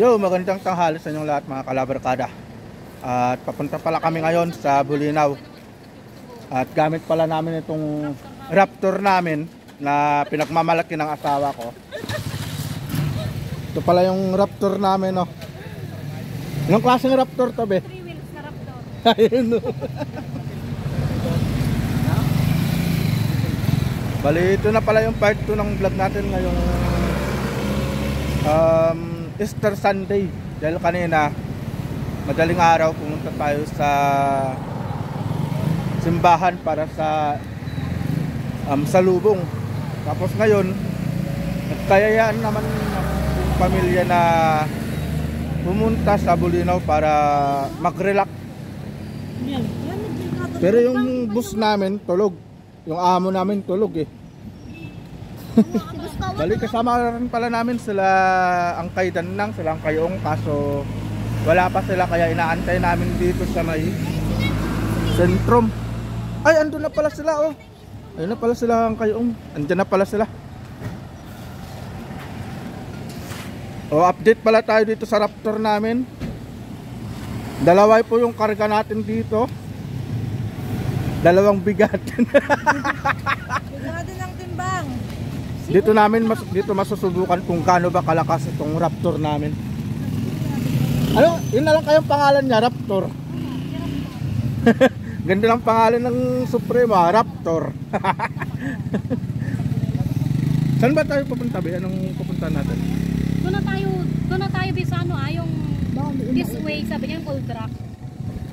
Hello, magandang tanghali sa inyong lahat mga kalabarkada. At papunta pala kami ngayon sa Bulinaw. At gamit pala namin itong Raptor namin na pinagmamalaki ng asawa ko. Ito pala yung Raptor namin, oh. Anong klaseng Raptor to, be? 3 wheels na Raptor. Ayun, oh. Bali, ito na pala yung part 2 ng vlog natin ngayong Easter Sunday. Dahil kanina madaling araw pumunta tayo sa simbahan para sa salubong. Tapos ngayon nagkayayaan naman ng pamilya na pumunta sa Bulinaw para mag-relax. Pero yung bus namin tulog. Yung amo namin tulog eh. Bali kasama rin pala namin sila ang Kaidanang, sila ang Kayong, kaso wala pa sila kaya inaantay namin dito sa may sentrum. Ay, andun na pala sila, oh. Ayun na pala sila ang Kayong. Andyan na pala sila. Oh, update pala tayo dito sa Raptor namin. Dalaway po yung karga natin dito. Dalawang bigat. Bigyan din ng timbang. Dito masusubukan kung gaano ba kalakas itong Raptor namin. Ano? Yun na lang kayong pangalan niya, Raptor. Ganda ng pangalan ng Suprema, Raptor. Saan ba tayo pupunta, be? Anong pupunta natin? Doon na tayo bisano yung this way, sabi niya yung old rock.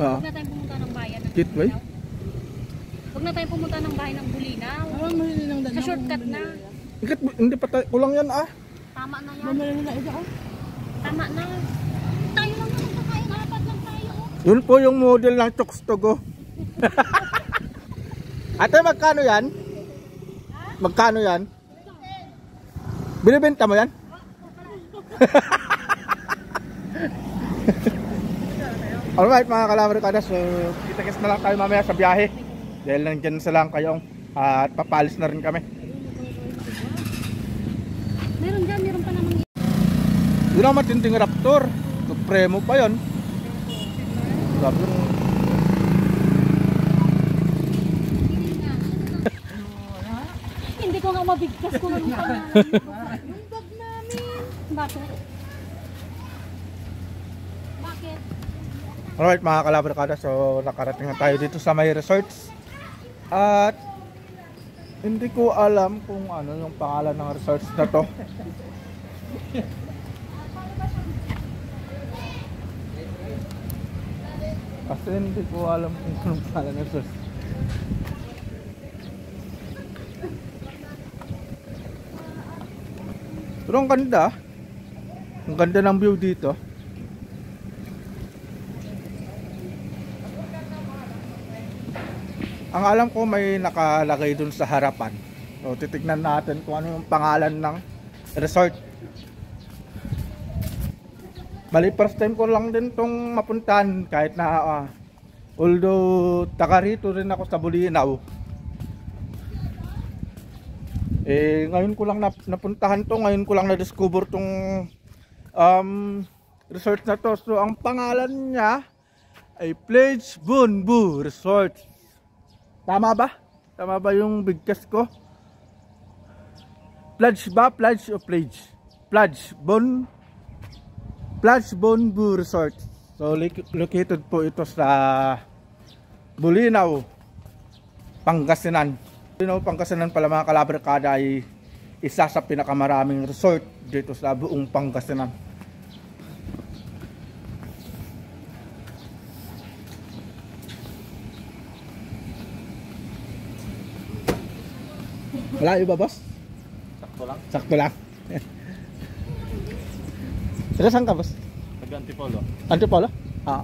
Huwag na tayong pumunta ng bayan ng Gateway? Huwag na tayong pumunta ng bayan ng Bulinaw. Sa shortcut na. Hindi pa tayo, kulang yan ah. Tama na yan. Tama na. Tayo lang naman kakain, apat lang tayo. Yun po yung model ng Chokstogo. Ate, magkano yan? Magkano yan? Binibenta mo yan? Alright mga kalabarkada, so kita-kits na lang tayo mamaya sa biyahe. Dahil nandiyan sila ang Kayong at papalis na rin kami. Meron pa naman. Yun ang matinding Raptor. Supremo pa yun. Sabi yung... Hindi ko nga mabigkas kung anong pangalan. Yung bag namin. Bakit? Bakit? Alright mga kalabarkada, so nakarating na tayo dito sa may resorts. At hindi ko alam kung ano yung pangalan ng resorts na to. Kasi hindi ko alam kung anong pangalan ng resorts. Pero ang ganda. Ang ganda ng view dito. Ang alam ko may nakalagay dun sa harapan. So titignan natin kung ano yung pangalan ng resort. Bali first time ko lang din tong mapuntahan kahit na although taga rito rin ako sa Bulinaw. Ngayon ko lang napuntahan to, ngayon ko lang na-discover tong resort na to. So ang pangalan niya ay Pledge Bunbu Resort. Tama ba? Tama ba yung bigkas ko? Pledge ba? Pledge o pledge? Pledge Bunbu Resort. So located po ito sa Bulinaw, Pangasinan. Bulinaw, Pangasinan pala mga kalabarkada ay isa sa pinakamaraming resort dito sa buong Pangasinan. Wala iba, boss? Sakto lang. Sakto lang. Saan ka, boss? Taga-Antipolo. Antipolo? Ah.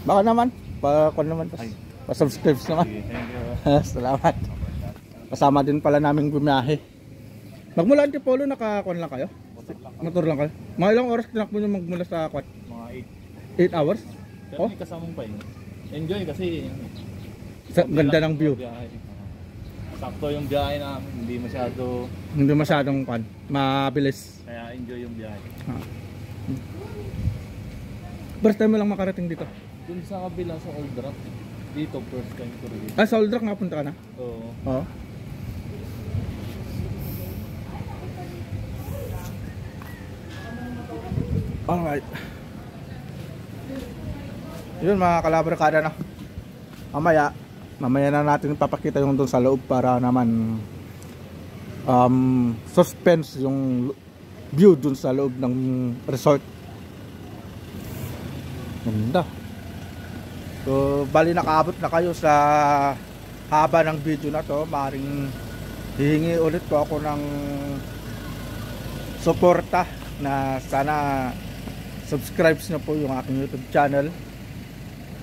Baka naman. Pa-call naman, boss. Pa-subscribe naman. Salamat. Kasama din pala namin bumiyahe. Magmula Antipolo, naka-call lang kayo? Motor lang kayo? Mga ilang oras tinakbo nyo magmula sa kwat? Mga 8 hours? Pero may kasamang pa yun. Enjoy kasi Ganda ng view. Sakto yung biyahe namin, hindi masyadong mabilis. Kaya enjoy yung biyahe. First time mo lang makarating dito? Dun sa kabila sa Old Rock. Dito, first time ko rin. Ah, sa Old Rock napunta ka na? Oo. Oo. Alright. Yun mga kalabarkada na. Mamaya na natin papakita yung doon sa loob para naman suspense yung view doon sa loob ng resort. Ganda. So, bali nakaabot na kayo sa haba ng video na to. Maring hihingi ulit po ako ng suporta na sana subscribe nyo po yung aking YouTube channel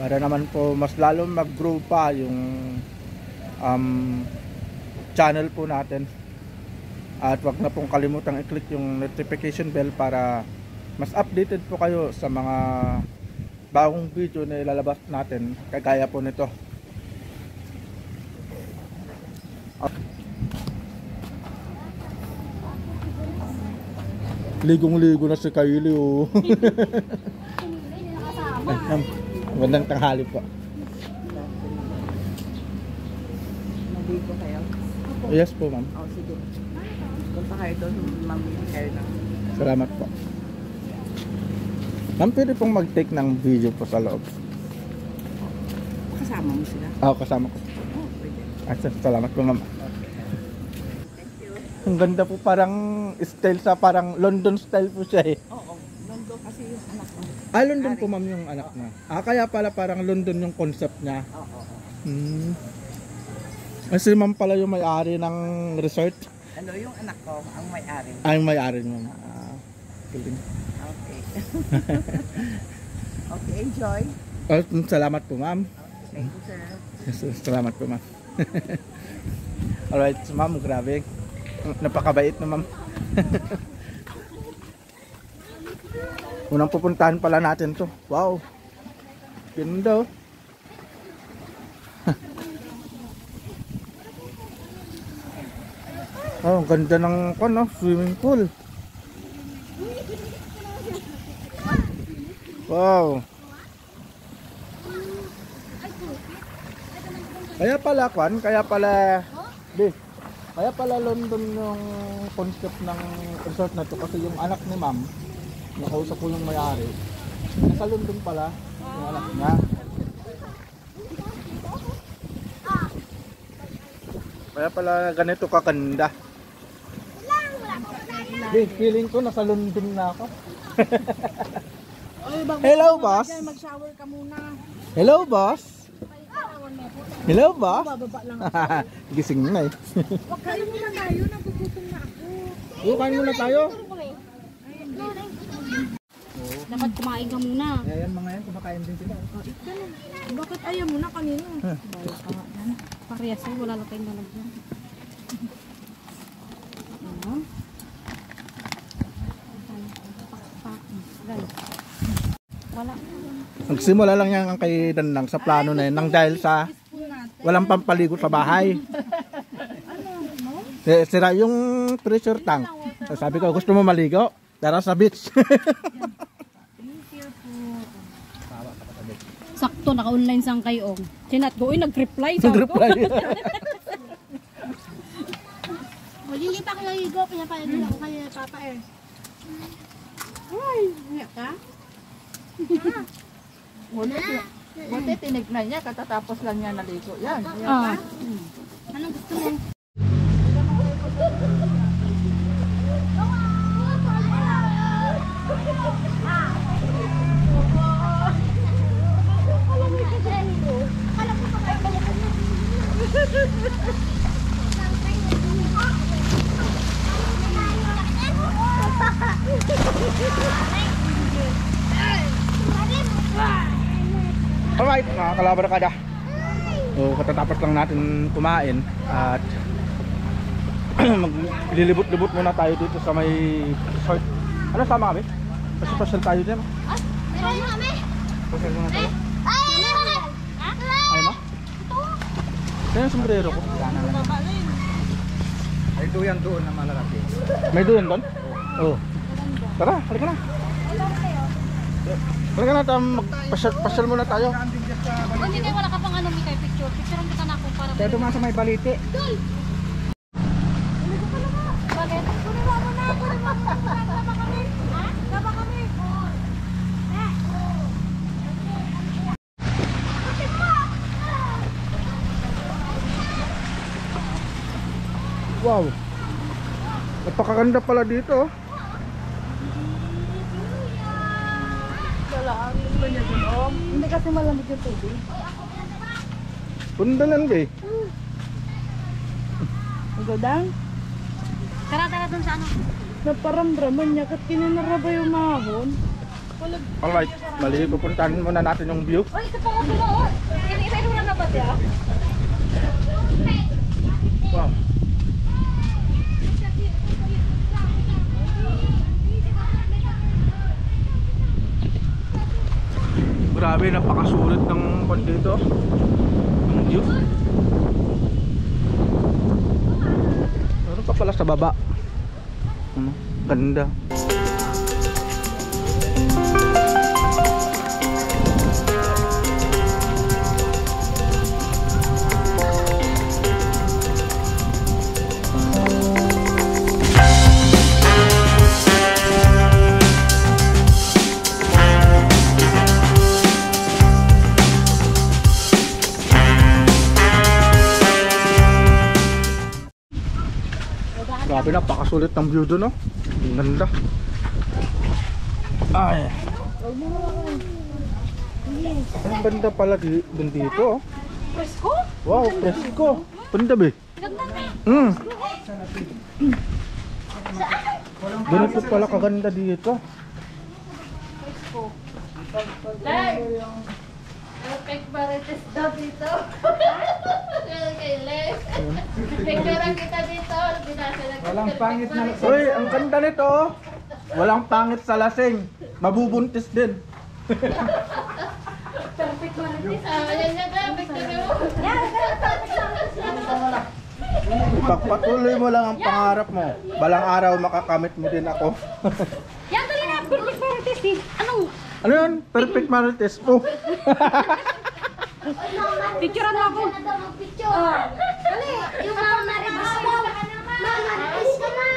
para naman po mas lalo mag-grow pa yung channel po natin. At wag na pong kalimutang i-click yung notification bell para mas updated po kayo sa mga bagong video na ilalabas natin kagaya po nito. Ligong-ligo na si Kylie oh. Magandang tanghali po. Nandito kayo? Yes po ma'am. Oo, sige. Punta kayo doon, mamili kayo ng... Salamat po. Ma'am, pwede pong mag-take ng video po sa loob. Kasama mo sila? Oo, kasama ko. Oo, pwede. Salamat po ma'am. Thank you. Ang ganda po, parang style sa parang London style po siya eh. Oo, London kasi yung anak mo. Ah, London po ma'am yung anak na. Ah, kaya pala parang London yung concept niya. Oo. Kasi ma'am pala yung may-ari ng resort. Ano yung anak ko, ang may-ari. Ah, yung may-ari ma'am. Ah, galing. Okay. Okay, enjoy. Oh, salamat po ma'am. Thank you, sir. Salamat po ma'am. Alright, so, ma'am, grabe. Napakabait na ma'am. Unang pupuntahan pala natin to. Wow. Ganda oh. Oh, ganda ng swimming pool. Wow. Kaya pala London yung concept ng resort na to kasi yung anak ni ma'am, nakausap ko yung may-ari. Nasa London pala yung anak niya. Kaya pala ganito kakanda. Feeling ko nasa London na ako. Hello boss. Mag-shower ka muna. Hello boss. Hello boss. Bababa lang. Gising na eh. Huwag kayo muna tayo, nagugutom na ako. Kain muna tayo. Dapat kumain ka muna. Ayan mga yan, kumakain din sila. Bakit ayaw mo na kanina? Parehas eh, wala lang tayong lalagyan. Wala. Nagsimula lang yan kay Danang sa plano na yun nang dahil sa walang pampaligo sa bahay. Sira yung pressure tank. Sabi ko, gusto mo maligo? Tara sa beach. Sakto, naka-online sang kayo. Chinat ko, nag-reply. Nag-reply. Hindi pa kayo ligo, pinapalagin ako kayo Papa Air. Ay, niya ka? Buti tinignan niya, katatapos lang niya naligo. Yan. Anong gusto mo? Alright, mga kalabarkada. So, katatapos lang natin kumain at maglilibot-libot muna tayo dito sa may resort. Ano, sama kami? Pasyal tayo dyan. Meron mo kami? Pasyal muna tayo. Ay ma? Kaya yung sombrero ko. May duyan doon na malalaki. May doon doon? Oo. Tara, halika na. Talaga natin magpasyal muna tayo. O hindi kayo, wala ka pang ano, Mikay, picture. Picture ang kita na kung para... Kaya dumaan sa may baliti. Bakit? Kunin mo ako na! Kunin mo ako na! Gaba kami! Ha? Gaba kami! Wow. Napakaganda pala dito. Hindi kasi malamig yung tubig. Pundalan ba eh. Magodang? Tara dun sa ano. Naparamdaman niya kat kinanaraba yung mahon. Alright, mali pupuntahan muna natin yung view. Uy, ito pa ako doon. Isa-isa na ba siya? Wow. Grabe, napakasulit ng pond dito. Ang view. Meron pa pala sa baba. Ganda. Grabe, napakasulit ng view doon, no? Ang ganda. Ay. Ang ganda pala dun dito, oh. Presko? Wow, presko. Ganda ba? Ganito pala kaganda dito. Perfect marites daw dito. Picturean kita dito. Walang pangit na Uy, ang ganda nito, oh. Walang pangit sa lasing. Mabubuntis din. Perfect marites. Ayan niya na, picture mo. Pagpatuloy mo lang ang pangarap mo. Balang araw makakamit mo din ako. Yan, dali na. Perfect marites eh. Anong? Ano yun? Perfect marites po. Picturean mo ako. Dali, yung mga marites mo. Mga marites ka na.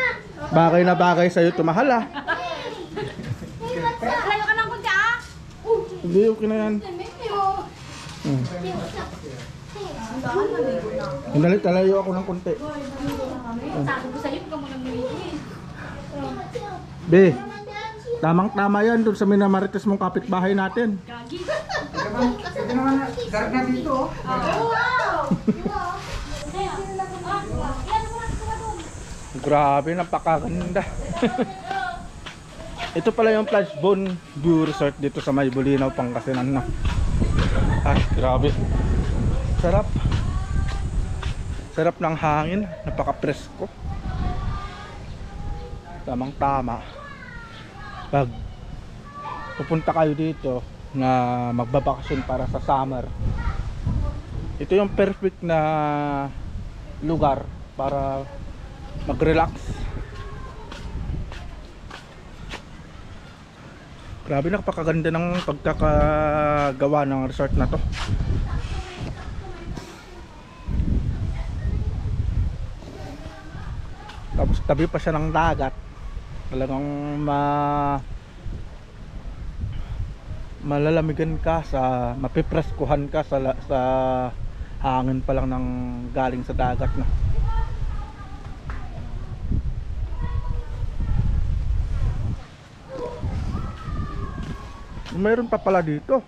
Bagay na bagay sa'yo ito, mahal ah. Layo ka ng kunti ah. Hindi, okay na yan. Dali, talayo ako ng konti. Sabi ko sa'yo, ka muna muli. Be, tamang-tama yan doon sa minamarites mong kapitbahay natin. Ito naman, dark na dito, oh. Grabe, napakaganda. Ito pala yung Flashbone View Resort dito sa May Bulinaw, Pangasinan na. Ay, grabe. Sarap. Sarap ng hangin, napaka-presko. Tamang-tama. Pag pupunta kayo dito na magbabakasyon para sa summer, ito yung perfect na lugar para mag-relax. Grabe, napakaganda ng pagkakagawa ng resort na to. Tapos tabi pa siya ng dagat. Talagang malalamigan ka, mapipreskuhan ka sa hangin pa lang ng galing sa dagat na. Mayroon pa pala dito.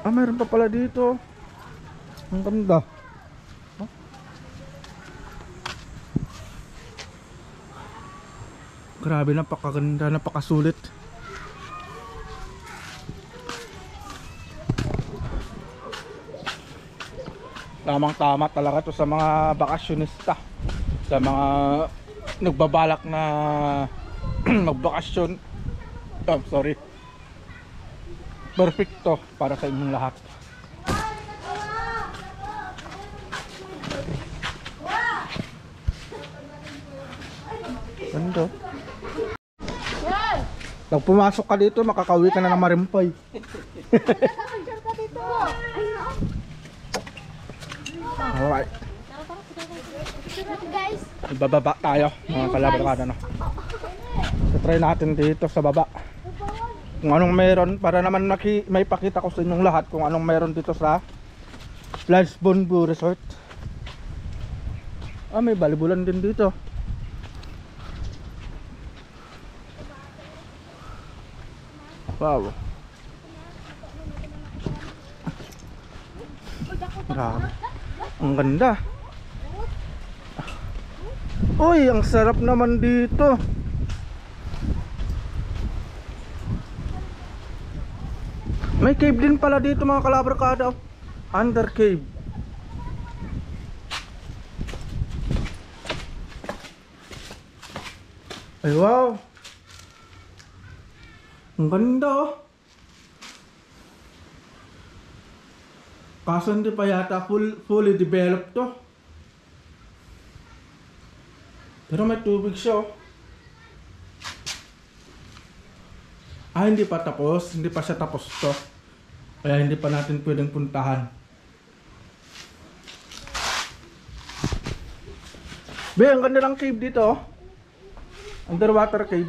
Mayroon pa pala dito. Ang ganda. Grabe, napakaganda, napakasulit. Tamang-tama talaga to sa mga bakasyonista, sa mga nagbabalak na magbakasyon. Sorry. Perfecto para sa inyong lahat. Ganda. Pag pumasok ka dito, makakauwi ka na ng Marimpay. Picture ka dito. Ay, no. Alright. Guys. Bababa tayo, mga kalabarkada, no? So, try natin dito sa baba. Kung anong meron, para naman may pakita ko sa inyong lahat kung anong meron dito sa Flashbone Blue Resort. Ah, may balibulan din dito. Wow. Grabe. Ang ganda. Uy, ang sarap naman dito. May cave din pala dito, mga kalabarkada. Under cave. Ay, wow. Ang ganda, oh. Kaso hindi pa yata fully developed to. Pero may tubig siya, oh. Ah, hindi pa tapos. Hindi pa siya tapos to. Kaya hindi pa natin pwedeng puntahan. Be, ang ganda ng cave dito, oh. Underwater cave.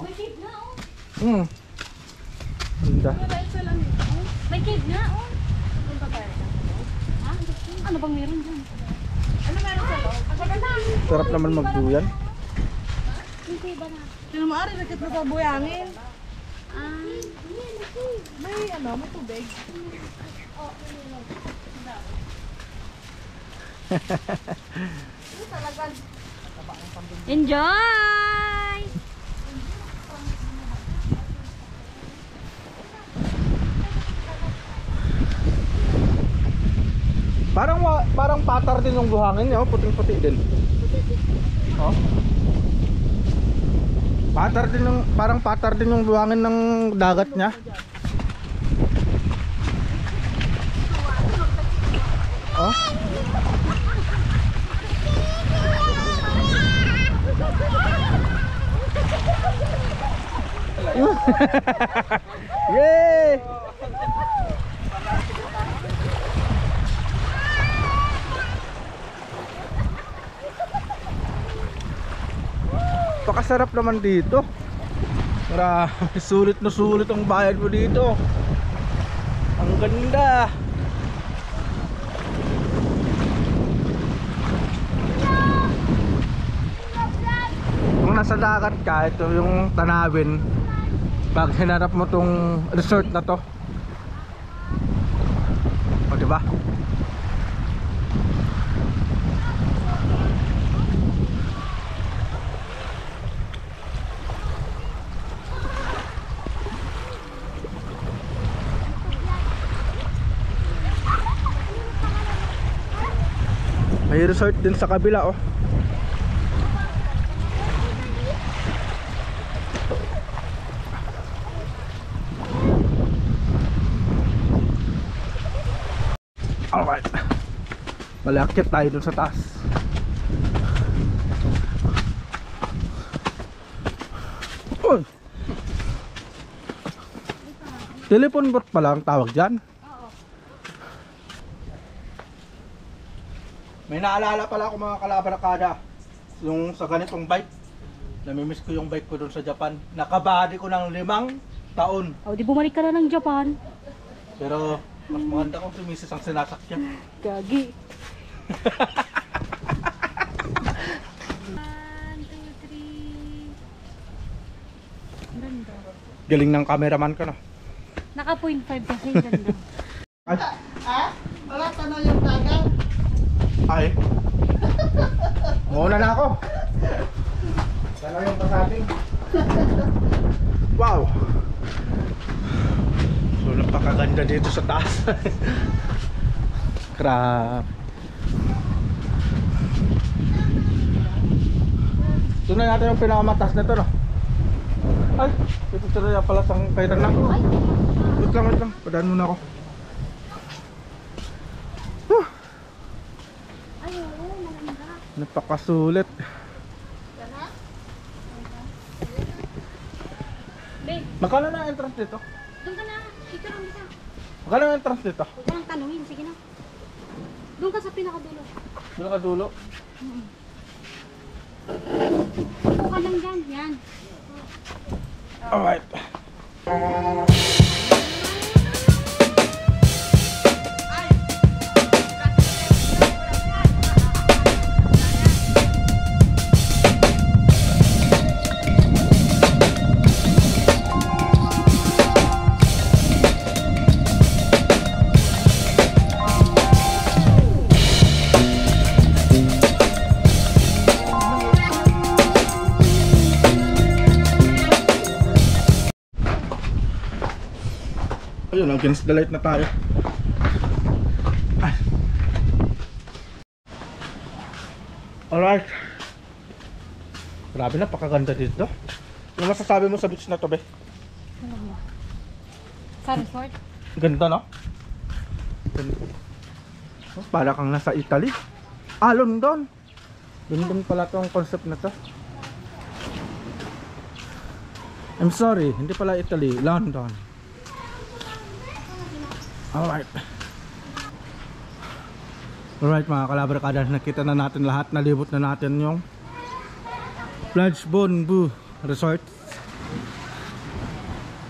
May cave na, oh. Ganda. May cave na, oh. Ha? Ano bang meron dyan? Ano meron sa loob? Ang maganda. Sarap naman magduyan. Yung cave ba na? Sino maaari nakit na pabuyangin? Ah. May may tubig. Enjoy! Parang patar din yung buhangin niya, oh. Puting-puti din. Oh. Parang patar din yung buhangin ng dagat niya. Oh. Yay! Pakasarap naman dito. Grabe, sulit na sulit ang bayad mo dito. Ang ganda. Kung nasa dagat ka, ito yung tanawin. Pag hinarap mo tong resort na to, o diba? May resort din sa kabila, oh. Alright. Malakit tayo dun sa taas. Uy! Telephone booth pala ang tawag dyan. May naalala pala ako, mga kalabarkada, yung sa ganitong bike. Namimiss ko yung bike ko dun sa Japan. Nakabady ko ng 5 taon. Oh, di bumalik ka na ng Japan. Pero mas maganda kung si Mrs. ang sinasakyan. Gagi. 1, 2, 3. Ganda. Galing ng cameraman ka, no? Naka 0.5 kasi ganda. Ay, Wala tanong yung dagat. ay. Muna na ako. Sana yung pasating. Wow. So napakaganda dito sa taas. Grabe. Ito na natin yung pinakamataas na ito, no? Ay, ito na pala sa kaitan na. Wait lang. Padaan muna ako. Napakasulit. Magkano na ang entrance dito? Doon ka na. Dito lang dito. Magkano ang entrance dito? Walang tanungin. Sige na. Doon ka sa pinakadulo. Doon ka dulo. Upo ka lang dyan. Yan. Alright. Ayun, against the light na tayo. Ay. Alright. Grabe, napakaganda dito. Ano masasabi mo sa beach na to, be? Sa resort? Ganda, no? Ganda. Oh, para kang nasa Italy. Ah, London. London pala tong concept na to. I'm sorry, hindi pala Italy, London. Alright. Alright mga kalabarkada, nakita na natin lahat, nalibot na natin yung Plage Bonbu Resort.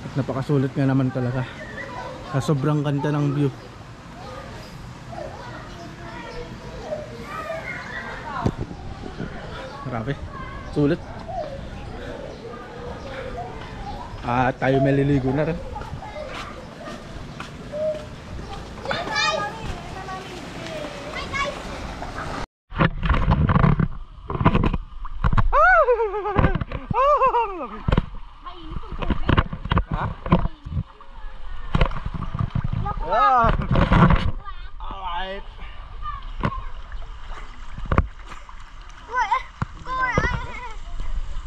At napakasulit nga naman talaga. Sobrang ganda ng view. Grabe, sulit. At tayo maliligo na rin. Alright.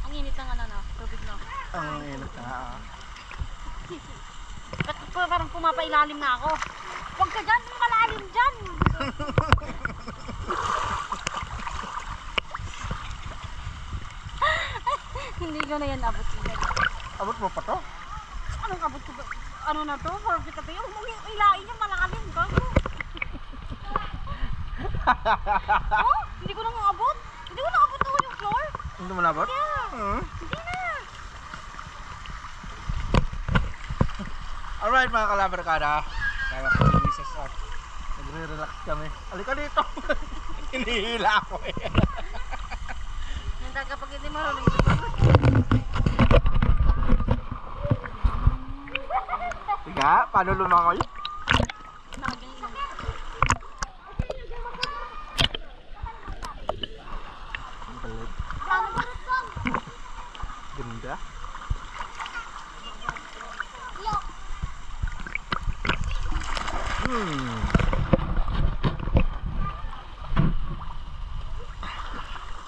Ang init ng ano, tubig no? Ang init na. Ba't parang pumapailalim na ako? Huwag ka dyan, malalim dyan! Hindi ko na yan abot yun. Abot mo pa to? Anong abot ko ba? Ano na to? Perfect na to. Yung ilain niya malalim ka. Oh, hindi ko na nga abot. Hindi ko na abot ako yung floor. Hindi mo nabot? Yeah. Hindi na. Alright mga kalabarkada, kaya ko si Mrs. at nagre-relax kami. Halika dito. Hinihila ako eh. Nanda kapag hindi marunong Tiga, paano lumangoy? Ganda.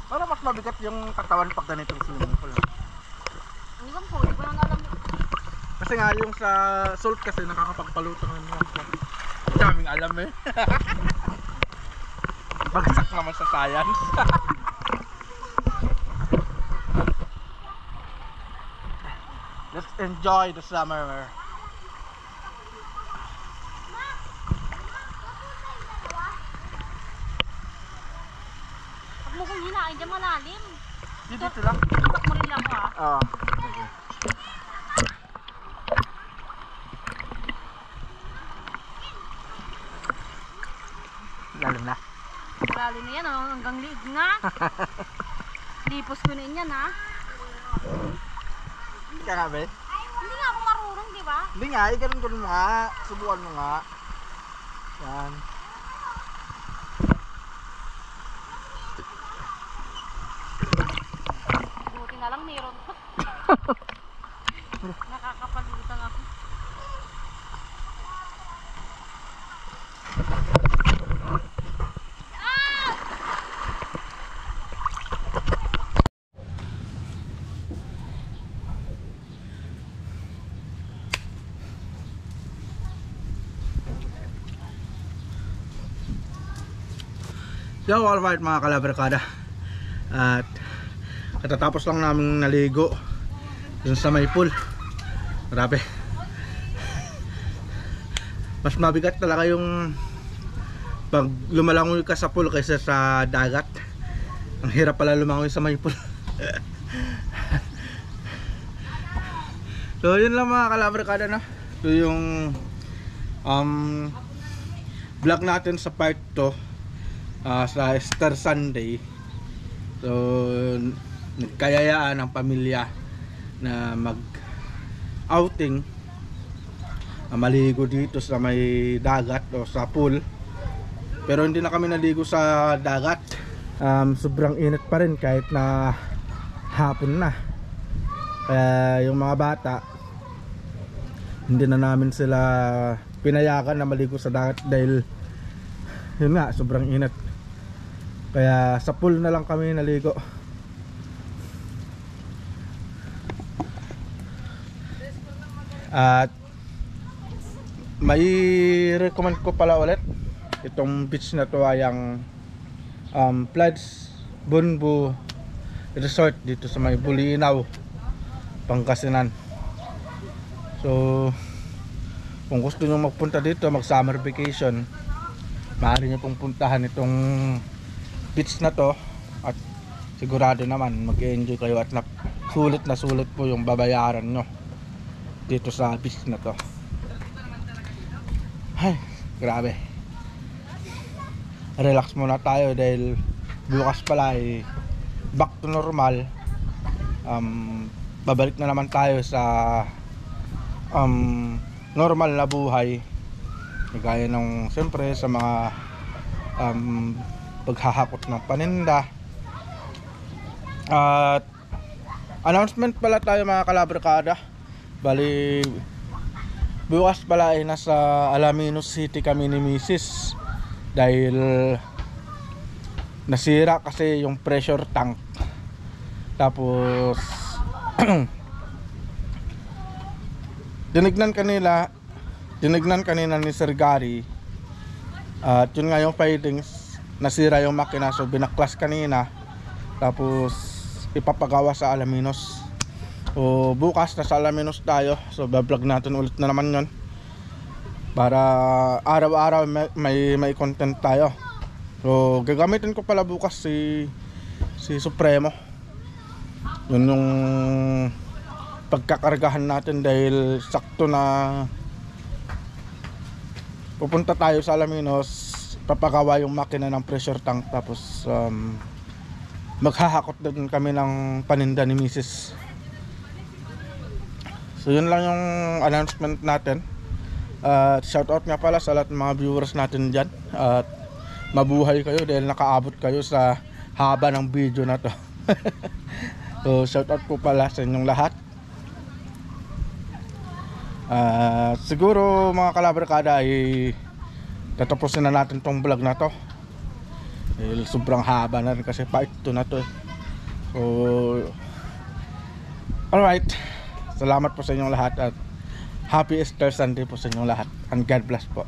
Para mas mabigat yung katawan pag ganitong swimming pool. Hindi ko po, hindi ko lang alam. Kasi nga yung sa salt kasi nakakapagpalutangan mo. Ang daming alam eh. Bagsak naman sa science. Let's enjoy the summer. Huwag mo kong hinain dyan malalim. Dito lang. Tutok mo rin lang ako ha. Oo. Okay. Lalim na. Lalim na yan oh, hanggang liig na. Lipos ko na yan ha. Hindi ka nga, be? Hindi nga ako marunong, di ba? Hindi nga, ganun mo nga. Subukan mo nga. Yan. Buti na lang meron. Nakakapagutang ako. Yo, alright mga kalabarkada. At katatapos lang namin naligo dun sa may pool. Grabe. Mas mabigat talaga yung pag lumalangoy ka sa pool kaysa sa dagat. Ang hirap pala lumangoy sa may pool. So yun lang mga kalabarkada na. So yung vlog natin sa part 2 sa Easter Sunday. So nagkayayaan ang pamilya na mag outing, maligo dito sa may dagat o sa pool. Pero hindi na kami naligo sa dagat. Sobrang init pa rin kahit na hapon na. Kaya yung mga bata, hindi na namin sila pinayagan na maligo sa dagat dahil yun nga, sobrang init. Kaya sa pool na lang kami naligo. At may recommend ko pala ulit. Itong beach na to ay ang Plage Bunbu Resort dito sa may Bulinaw, Pangasinan. So kung gusto nyo magpunta dito, mag summer vacation, maaari nyo pong puntahan itong beach na to. At sigurado naman mag-enjoy kayo at sulit na sulit po yung babayaran nyo dito sa beach na to. Ay, grabe. Relax muna tayo dahil bukas pala ay back to normal. Babalik na naman tayo sa normal na buhay, gaya ng siyempre sa mga paghahakot ng paninda. At announcement pala tayo mga kalabarkada. Bali bukas pala ay nasa Alaminos City kami ni Mrs. Dahil nasira kasi yung pressure tank. Tapos dinignan kanina ni Sir Gary. At yun nga yung findings, nasira yung makina. So binaklas kanina, tapos ipapagawa sa Alaminos. So bukas nasa Alaminos tayo. So bablog natin ulit na naman yun, para araw-araw may content tayo. So gagamitin ko pala bukas si Supremo. Yun yung pagkakargahan natin dahil sakto na pupunta tayo sa Alaminos, papagawa yung makina ng pressure tank. Tapos maghahakot din kami ng paninda ni Mrs. So yun lang yung announcement natin. Shoutout nga pala sa lahat ng mga viewers natin dyan. At mabuhay kayo dahil nakaabot kayo sa haba ng video na to. So shoutout po pala sa inyong lahat. Siguro mga kalabarkada ay tatapusin na natin tong vlog na to dahil sobrang haba na rin kasi part 2 na to. So alright, salamat po sa inyong lahat at Happy Easter Sunday po sa inyong lahat, and God bless po.